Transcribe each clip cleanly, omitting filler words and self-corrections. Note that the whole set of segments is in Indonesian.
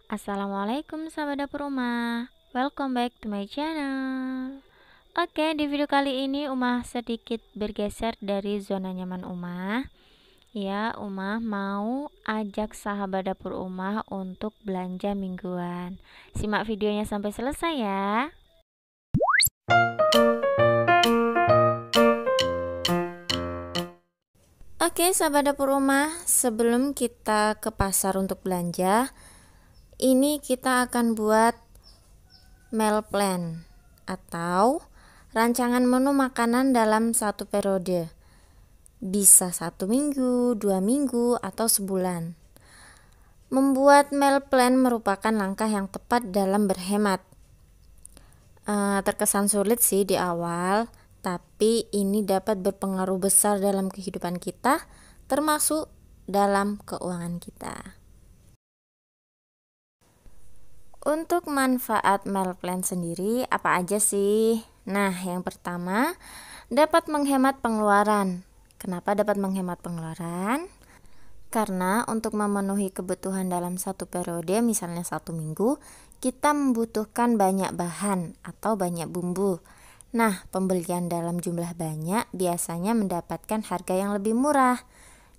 Assalamualaikum sahabat dapur Umah, welcome back to my channel. Oke, di video kali ini Umah sedikit bergeser dari zona nyaman Umah. Ya, Umah mau ajak sahabat dapur Umah untuk belanja mingguan. Simak videonya sampai selesai ya. Oke, sahabat dapur Umah, sebelum kita ke pasar untuk belanja, ini kita akan buat meal plan atau rancangan menu makanan dalam satu periode. Bisa 1 minggu, 2 minggu, atau sebulan. Membuat meal plan merupakan langkah yang tepat dalam berhemat. Terkesan sulit sih di awal, tapi ini dapat berpengaruh besar dalam kehidupan kita, termasuk dalam keuangan kita. Untuk manfaat meal plan sendiri apa aja sih? Nah, yang pertama dapat menghemat pengeluaran. Kenapa dapat menghemat pengeluaran? Karena untuk memenuhi kebutuhan dalam satu periode, misalnya 1 minggu, kita membutuhkan banyak bahan atau banyak bumbu. Nah, pembelian dalam jumlah banyak biasanya mendapatkan harga yang lebih murah.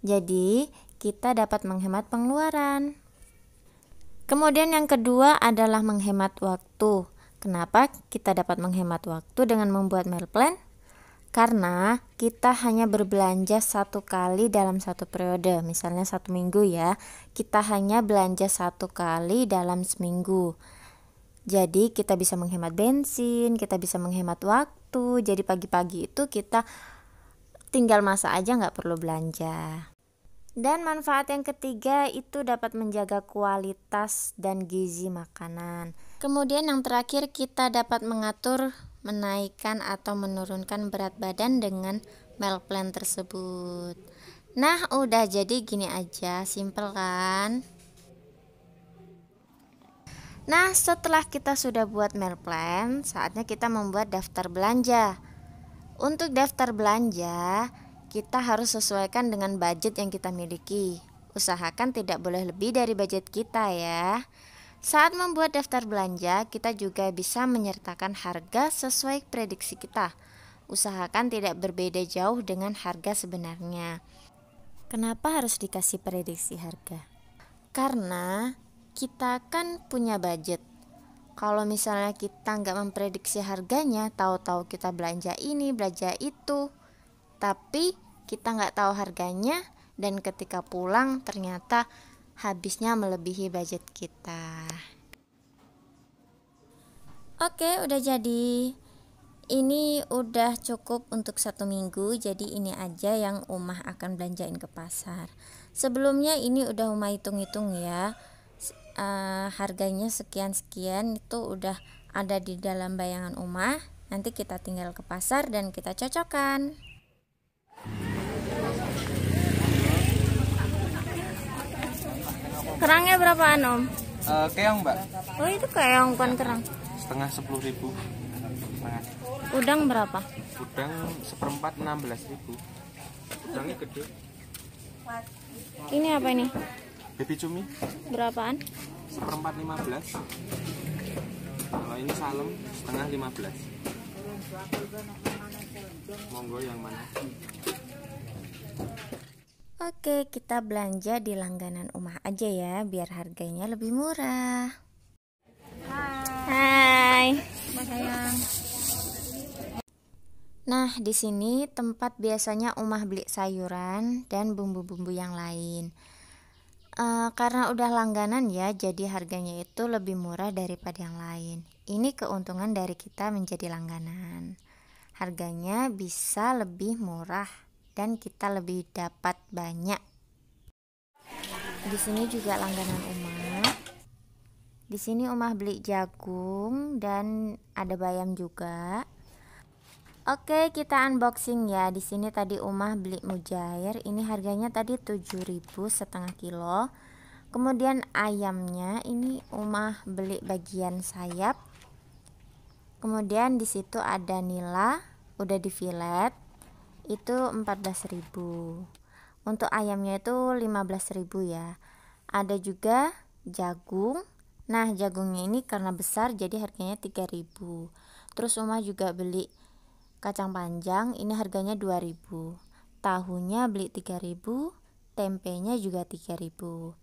Jadi, kita dapat menghemat pengeluaran. Kemudian yang kedua adalah menghemat waktu. Kenapa kita dapat menghemat waktu dengan membuat meal plan? Karena kita hanya berbelanja satu kali dalam satu periode, misalnya 1 minggu ya. Kita hanya belanja satu kali dalam seminggu. Jadi kita bisa menghemat bensin, kita bisa menghemat waktu. Jadi pagi-pagi itu kita tinggal masak aja, nggak perlu belanja. Dan manfaat yang ketiga itu dapat menjaga kualitas dan gizi makanan. Kemudian yang terakhir, kita dapat mengatur menaikkan atau menurunkan berat badan dengan meal plan tersebut. Nah, udah jadi gini aja, simple kan? Nah, setelah kita sudah buat meal plan, saatnya kita membuat daftar belanja. Untuk daftar belanja, kita harus sesuaikan dengan budget yang kita miliki. Usahakan tidak boleh lebih dari budget kita ya. Saat membuat daftar belanja, kita juga bisa menyertakan harga sesuai prediksi kita. Usahakan tidak berbeda jauh dengan harga sebenarnya. Kenapa harus dikasih prediksi harga? Karena kita kan punya budget. Kalau misalnya kita nggak memprediksi harganya, tahu-tahu kita belanja ini, belanja itu, tapi kita nggak tahu harganya, dan ketika pulang ternyata habisnya melebihi budget kita. Oke, udah jadi. Ini udah cukup untuk 1 minggu, jadi ini aja yang Umah akan belanjain ke pasar. Sebelumnya ini udah Umah hitung-hitung ya. Harganya sekian-sekian itu udah ada di dalam bayangan Umah. Nanti kita tinggal ke pasar dan kita cocokkan. Kerangnya berapaan Om? Keong mbak. Oh itu keong bukan kerang. Setengah 10.000. Setengah. Udang berapa? Udang seperempat 16.000. Udangnya gede. Ini apa ini? Baby cumi Berapaan? seperempat 15. Kalau ini salem setengah 15. Monggo yang mana? Oke, kita belanja di langganan Umah aja ya, biar harganya lebih murah. Hai. Sayang. Nah, di sini tempat biasanya Umah beli sayuran dan bumbu-bumbu yang lain. Karena udah langganan ya, jadi harganya itu lebih murah daripada yang lain. Ini keuntungan dari kita menjadi langganan. Harganya bisa lebih murah dan kita lebih dapat banyak. Di sini juga langganan Umah. Di sini Umah beli jagung dan ada bayam juga. Oke, kita unboxing ya. Di sini tadi Umah beli mujair. Ini harganya tadi 7.000 setengah kilo. Kemudian ayamnya ini Umah beli bagian sayap. Kemudian di situ ada nila, udah di filet. Itu 14.000. Untuk ayamnya itu 15.000 ya. Ada juga jagung Nah, jagungnya ini karena besar jadi harganya 3.000. Terus Uma juga beli kacang panjang, ini harganya 2.000. Tahunya beli 3.000, tempenya juga 3.000.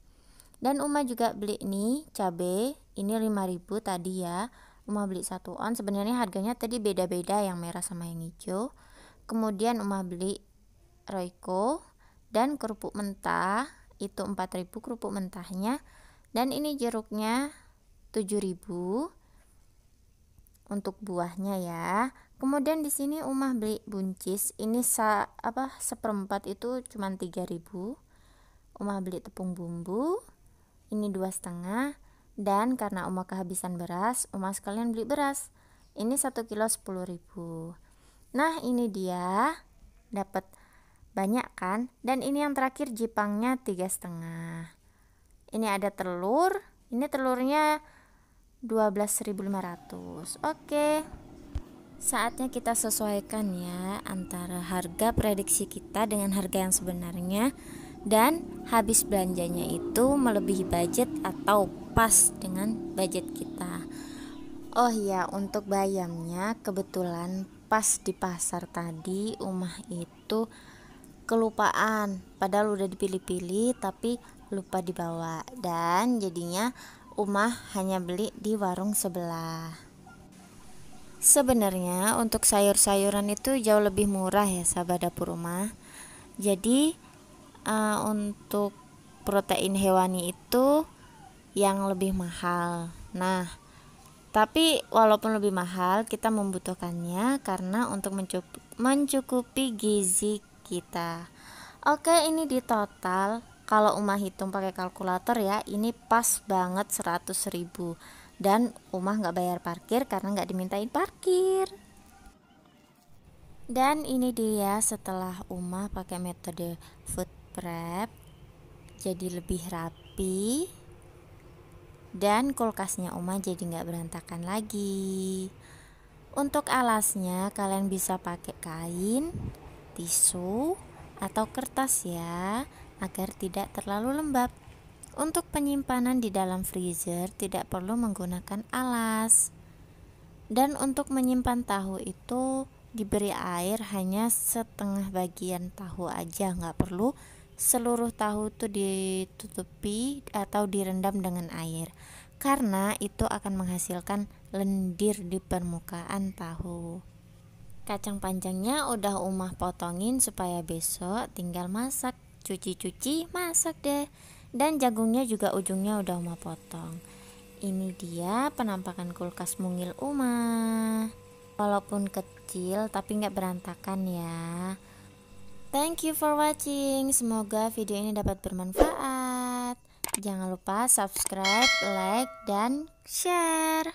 Dan Uma juga beli nih cabe, ini 5.000 tadi ya. Uma beli 1 on, sebenarnya harganya tadi beda-beda yang merah sama yang hijau. Kemudian Uma beli Royco dan kerupuk mentah, itu 4.000 kerupuk mentahnya. Dan ini jeruknya 7.000 untuk buahnya ya. Kemudian di sini Uma beli buncis, ini seperempat itu cuma 3.000. Uma beli tepung bumbu, ini 2,5. Dan karena Uma kehabisan beras, Uma sekalian beli beras, ini 1 kilo 10.000. Nah, ini dia dapat banyak kan. Dan ini yang terakhir jipangnya 3,5. Ini ada telur, ini telurnya 12.500. Oke, saatnya kita sesuaikan ya antara harga prediksi kita dengan harga yang sebenarnya, dan habis belanjanya itu melebihi budget atau pas dengan budget kita. Oh iya, untuk bayamnya kebetulan pas di pasar tadi Umah itu kelupaan, padahal udah dipilih-pilih tapi lupa dibawa, dan jadinya Umah hanya beli di warung sebelah. Sebenarnya untuk sayur-sayuran itu jauh lebih murah ya sahabat dapur Umah. Jadi untuk protein hewani itu yang lebih mahal. Nah, tapi walaupun lebih mahal kita membutuhkannya karena untuk mencukupi gizi kita. Oke, ini di total kalau Umah hitung pakai kalkulator ya, ini pas banget 100.000. Dan Umah nggak bayar parkir karena nggak dimintain parkir. Dan ini dia setelah Umah pakai metode food prep, jadi lebih rapi, dan kulkasnya Umah jadi nggak berantakan lagi. Untuk alasnya kalian bisa pakai kain, tisu, atau kertas ya, agar tidak terlalu lembab. Untuk penyimpanan di dalam freezer tidak perlu menggunakan alas. Dan untuk menyimpan tahu itu diberi air hanya setengah bagian tahu aja, nggak perlu seluruh tahu itu ditutupi atau direndam dengan air, karena itu akan menghasilkan lendir di permukaan tahu. Kacang panjangnya udah Umah potongin supaya besok tinggal masak, cuci-cuci masak deh. Dan jagungnya juga ujungnya udah Umah potong. Ini dia penampakan kulkas mungil Umah. Walaupun kecil tapi nggak berantakan ya. Thank you for watching. Semoga video ini dapat bermanfaat. Jangan lupa subscribe, like, dan share.